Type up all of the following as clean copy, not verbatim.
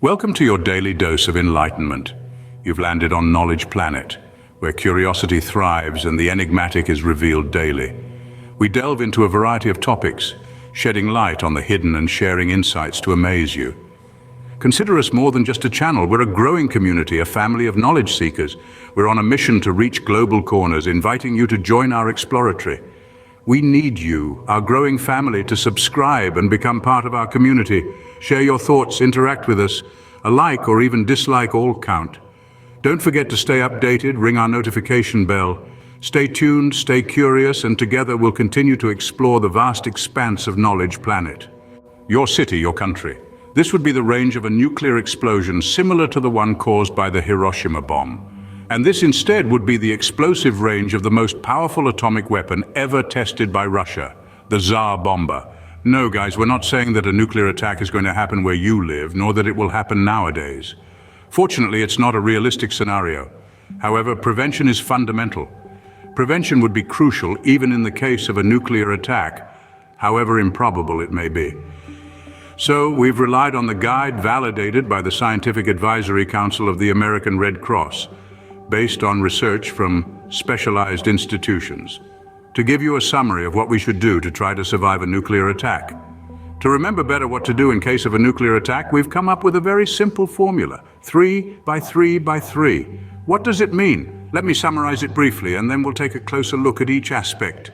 Welcome to your daily dose of enlightenment. You've landed on Knowledge Planet, where curiosity thrives and the enigmatic is revealed daily. We delve into a variety of topics, shedding light on the hidden and sharing insights to amaze you. Consider us more than just a channel. We're a growing community, a family of knowledge seekers. We're on a mission to reach global corners, inviting you to join our exploratory. We need you, our growing family, to subscribe and become part of our community. Share your thoughts, interact with us. A like or even dislike all count. Don't forget to stay updated, ring our notification bell. Stay tuned, stay curious, and together we'll continue to explore the vast expanse of Knowledge Planet. Your city, your country. This would be the range of a nuclear explosion similar to the one caused by the Hiroshima bomb. And this instead would be the explosive range of the most powerful atomic weapon ever tested by Russia, the Tsar bomber. No, guys, we're not saying that a nuclear attack is going to happen where you live, nor that it will happen nowadays. Fortunately, it's not a realistic scenario. However, prevention is fundamental. Prevention would be crucial even in the case of a nuclear attack, however improbable it may be. So, we've relied on the guide validated by the Scientific Advisory Council of the American Red Cross, based on research from specialized institutions, to give you a summary of what we should do to try to survive a nuclear attack. To remember better what to do in case of a nuclear attack, we've come up with a very simple formula, 3 by 3 by 3. What does it mean? Let me summarize it briefly, and then we'll take a closer look at each aspect.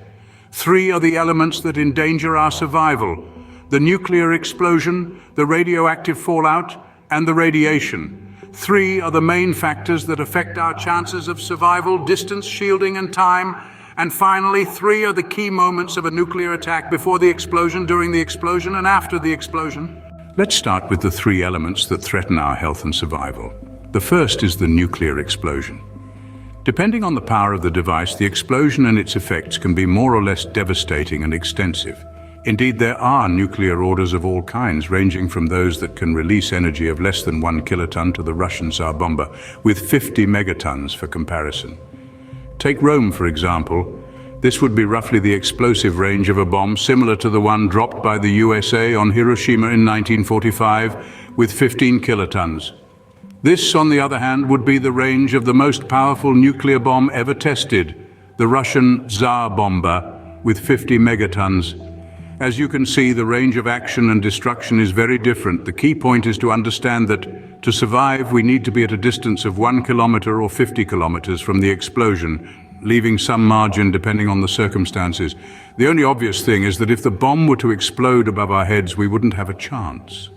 3 are the elements that endanger our survival: the nuclear explosion, the radioactive fallout, and the radiation. 3 are the main factors that affect our chances of survival: distance, shielding, and time. And finally, 3 are the key moments of a nuclear attack: before the explosion, during the explosion, and after the explosion. Let's start with the 3 elements that threaten our health and survival. The first is the nuclear explosion. Depending on the power of the device, the explosion and its effects can be more or less devastating and extensive. Indeed, there are nuclear orders of all kinds, ranging from those that can release energy of less than 1 kiloton to the Russian Tsar bomber, with 50 megatons for comparison. Take Rome, for example. This would be roughly the explosive range of a bomb similar to the one dropped by the USA on Hiroshima in 1945, with 15 kilotons. This, on the other hand, would be the range of the most powerful nuclear bomb ever tested, the Russian Tsar bomber, with 50 megatons. As you can see, the range of action and destruction is very different. The key point is to understand that to survive, we need to be at a distance of 1 kilometer or 50 kilometers from the explosion, leaving some margin depending on the circumstances. The only obvious thing is that if the bomb were to explode above our heads, we wouldn't have a chance.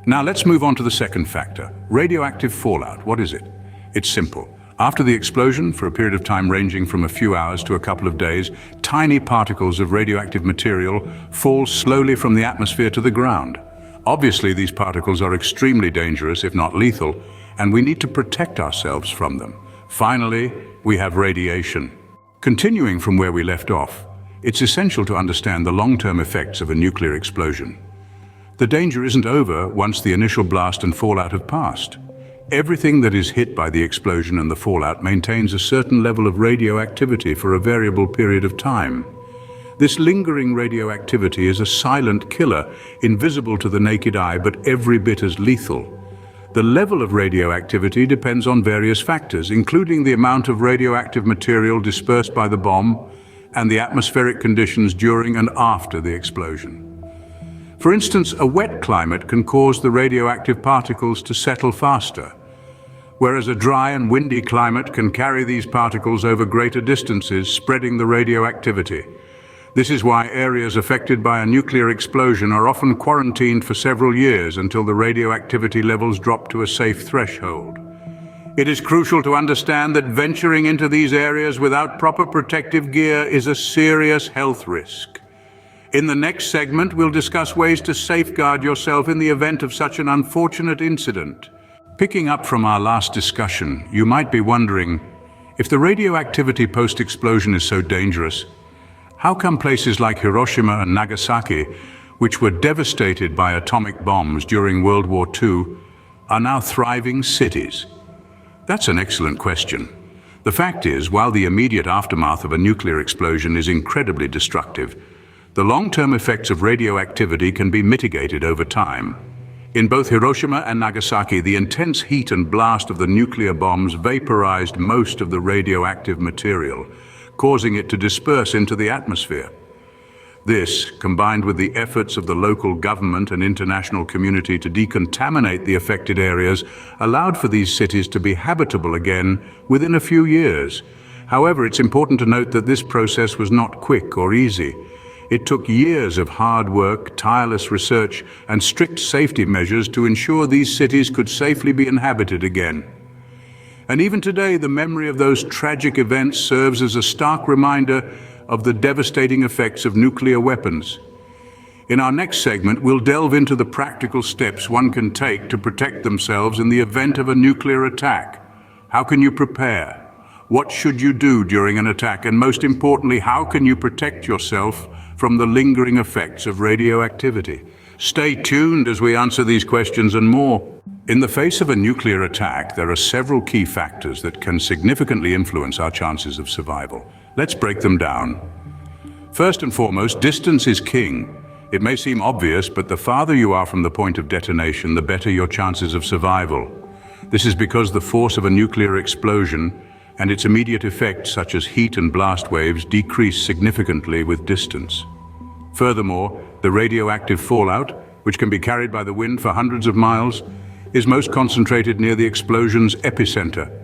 Now let's move on to the second factor, radioactive fallout. What is it? It's simple. After the explosion, for a period of time ranging from a few hours to a couple of days, tiny particles of radioactive material fall slowly from the atmosphere to the ground. Obviously, these particles are extremely dangerous, if not lethal, and we need to protect ourselves from them. Finally, we have radiation. Continuing from where we left off, it's essential to understand the long-term effects of a nuclear explosion. The danger isn't over once the initial blast and fallout have passed. Everything that is hit by the explosion and the fallout maintains a certain level of radioactivity for a variable period of time. This lingering radioactivity is a silent killer, invisible to the naked eye, but every bit as lethal. The level of radioactivity depends on various factors, including the amount of radioactive material dispersed by the bomb and the atmospheric conditions during and after the explosion. For instance, a wet climate can cause the radioactive particles to settle faster, whereas a dry and windy climate can carry these particles over greater distances, spreading the radioactivity. This is why areas affected by a nuclear explosion are often quarantined for several years until the radioactivity levels drop to a safe threshold. It is crucial to understand that venturing into these areas without proper protective gear is a serious health risk. In the next segment, we'll discuss ways to safeguard yourself in the event of such an unfortunate incident. Picking up from our last discussion, you might be wondering, if the radioactivity post-explosion is so dangerous, how come places like Hiroshima and Nagasaki, which were devastated by atomic bombs during World War II, are now thriving cities? That's an excellent question. The fact is, while the immediate aftermath of a nuclear explosion is incredibly destructive, the long-term effects of radioactivity can be mitigated over time. In both Hiroshima and Nagasaki, the intense heat and blast of the nuclear bombs vaporized most of the radioactive material, causing it to disperse into the atmosphere. This, combined with the efforts of the local government and international community to decontaminate the affected areas, allowed for these cities to be habitable again within a few years. However, it's important to note that this process was not quick or easy. It took years of hard work, tireless research, and strict safety measures to ensure these cities could safely be inhabited again. And even today, the memory of those tragic events serves as a stark reminder of the devastating effects of nuclear weapons. In our next segment, we'll delve into the practical steps one can take to protect themselves in the event of a nuclear attack. How can you prepare? What should you do during an attack? And most importantly, how can you protect yourself from the lingering effects of radioactivity? Stay tuned as we answer these questions and more. In the face of a nuclear attack, there are several key factors that can significantly influence our chances of survival. Let's break them down. First and foremost, distance is king. It may seem obvious, but the farther you are from the point of detonation, the better your chances of survival. This is because the force of a nuclear explosion and its immediate effects, such as heat and blast waves, decrease significantly with distance. Furthermore, the radioactive fallout, which can be carried by the wind for hundreds of miles, is most concentrated near the explosion's epicenter.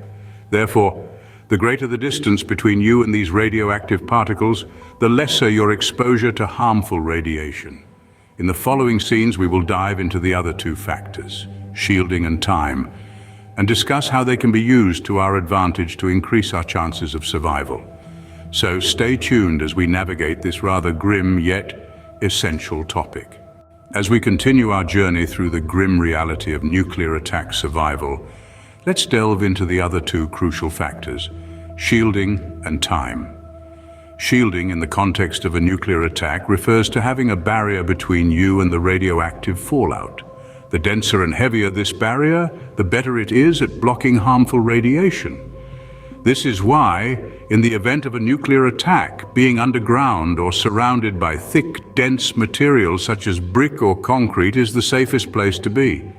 Therefore, the greater the distance between you and these radioactive particles, the lesser your exposure to harmful radiation. In the following scenes, we will dive into the other two factors, shielding and time, and discuss how they can be used to our advantage to increase our chances of survival. So stay tuned as we navigate this rather grim yet essential topic. As we continue our journey through the grim reality of nuclear attack survival, let's delve into the other two crucial factors, shielding and time. Shielding, in the context of a nuclear attack, refers to having a barrier between you and the radioactive fallout. The denser and heavier this barrier, the better it is at blocking harmful radiation. This is why, in the event of a nuclear attack, being underground or surrounded by thick, dense materials such as brick or concrete is the safest place to be.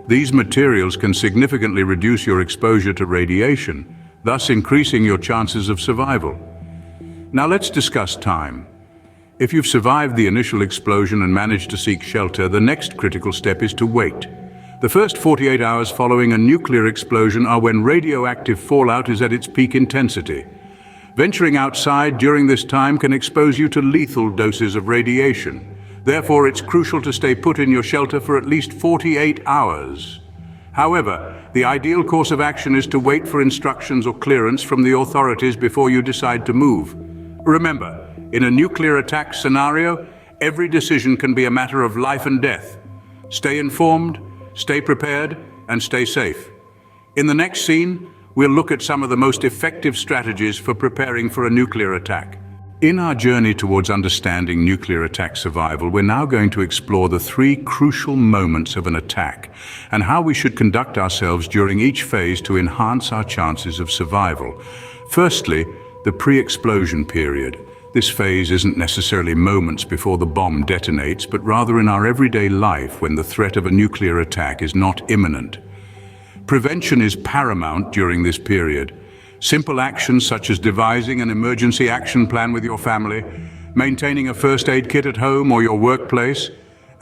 These materials can significantly reduce your exposure to radiation, thus increasing your chances of survival. Now let's discuss time. If you've survived the initial explosion and managed to seek shelter, the next critical step is to wait. The first 48 hours following a nuclear explosion are when radioactive fallout is at its peak intensity. Venturing outside during this time can expose you to lethal doses of radiation. Therefore, it's crucial to stay put in your shelter for at least 48 hours. However, the ideal course of action is to wait for instructions or clearance from the authorities before you decide to move. Remember, in a nuclear attack scenario, every decision can be a matter of life and death. Stay informed, stay prepared, and stay safe. In the next scene, we'll look at some of the most effective strategies for preparing for a nuclear attack. In our journey towards understanding nuclear attack survival, we're now going to explore the three crucial moments of an attack and how we should conduct ourselves during each phase to enhance our chances of survival. Firstly, the pre-explosion period. This phase isn't necessarily moments before the bomb detonates, but rather in our everyday life when the threat of a nuclear attack is not imminent. Prevention is paramount during this period. Simple actions such as devising an emergency action plan with your family, maintaining a first aid kit at home or your workplace,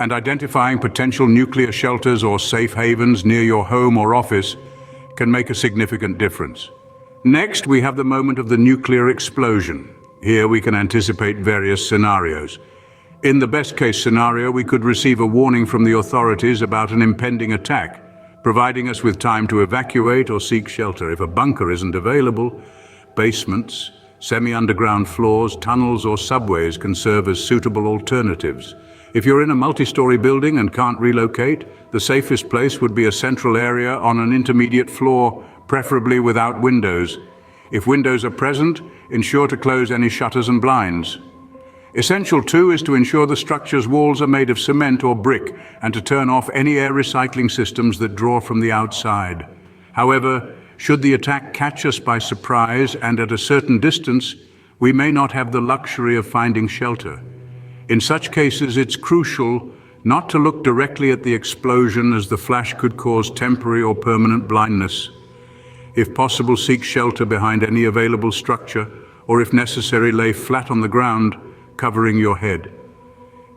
and identifying potential nuclear shelters or safe havens near your home or office can make a significant difference. Next, we have the moment of the nuclear explosion. Here we can anticipate various scenarios. In the best-case scenario, we could receive a warning from the authorities about an impending attack, providing us with time to evacuate or seek shelter. If a bunker isn't available, basements, semi-underground floors, tunnels, or subways can serve as suitable alternatives. If you're in a multi-story building and can't relocate, the safest place would be a central area on an intermediate floor, preferably without windows. If windows are present, ensure to close any shutters and blinds. Essential too is to ensure the structure's walls are made of cement or brick and to turn off any air recycling systems that draw from the outside. However, should the attack catch us by surprise and at a certain distance, we may not have the luxury of finding shelter. In such cases, it's crucial not to look directly at the explosion, as the flash could cause temporary or permanent blindness. If possible, seek shelter behind any available structure, or if necessary, lay flat on the ground, covering your head.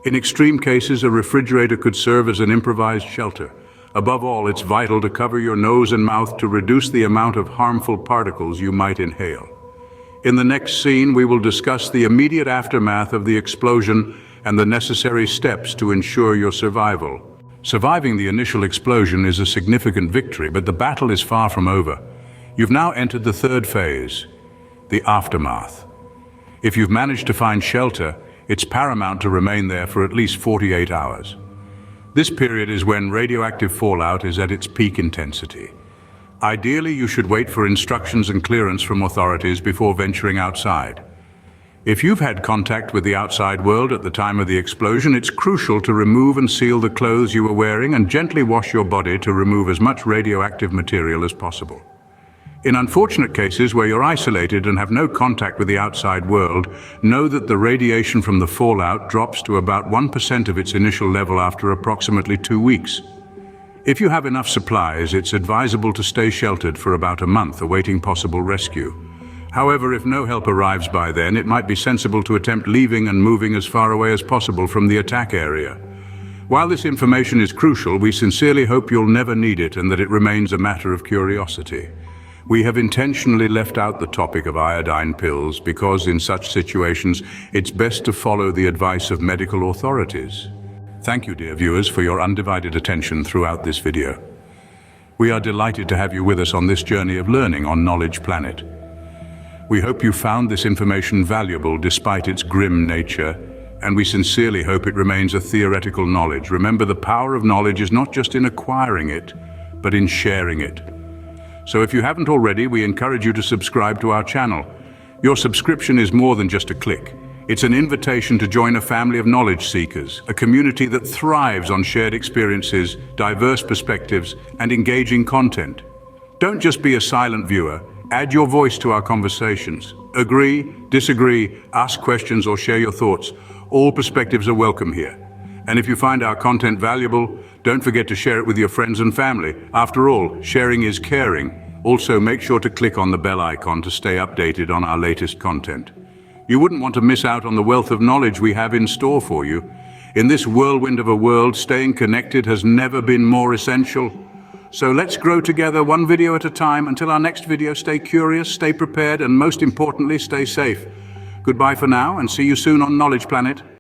In extreme cases, a refrigerator could serve as an improvised shelter. Above all, it's vital to cover your nose and mouth to reduce the amount of harmful particles you might inhale. In the next scene, we will discuss the immediate aftermath of the explosion and the necessary steps to ensure your survival. Surviving the initial explosion is a significant victory, but the battle is far from over. You've now entered the third phase, the aftermath. If you've managed to find shelter, it's paramount to remain there for at least 48 hours. This period is when radioactive fallout is at its peak intensity. Ideally, you should wait for instructions and clearance from authorities before venturing outside. If you've had contact with the outside world at the time of the explosion, it's crucial to remove and seal the clothes you were wearing and gently wash your body to remove as much radioactive material as possible. In unfortunate cases where you're isolated and have no contact with the outside world, know that the radiation from the fallout drops to about 1% of its initial level after approximately 2 weeks. If you have enough supplies, it's advisable to stay sheltered for about a month, awaiting possible rescue. However, if no help arrives by then, it might be sensible to attempt leaving and moving as far away as possible from the attack area. While this information is crucial, we sincerely hope you'll never need it and that it remains a matter of curiosity. We have intentionally left out the topic of iodine pills because in such situations, it's best to follow the advice of medical authorities. Thank you, dear viewers, for your undivided attention throughout this video. We are delighted to have you with us on this journey of learning on Knowledge Planet. We hope you found this information valuable despite its grim nature, and we sincerely hope it remains a theoretical knowledge. Remember, the power of knowledge is not just in acquiring it, but in sharing it. So if you haven't already, we encourage you to subscribe to our channel. Your subscription is more than just a click. It's an invitation to join a family of knowledge seekers, a community that thrives on shared experiences, diverse perspectives, and engaging content. Don't just be a silent viewer. Add your voice to our conversations. Agree, disagree, ask questions, or share your thoughts. All perspectives are welcome here. And if you find our content valuable, don't forget to share it with your friends and family. After all, sharing is caring. Also, make sure to click on the bell icon to stay updated on our latest content. You wouldn't want to miss out on the wealth of knowledge we have in store for you. In this whirlwind of a world, staying connected has never been more essential. So let's grow together, one video at a time. Until our next video, stay curious, stay prepared, and most importantly, stay safe. Goodbye for now, and see you soon on Knowledge Planet.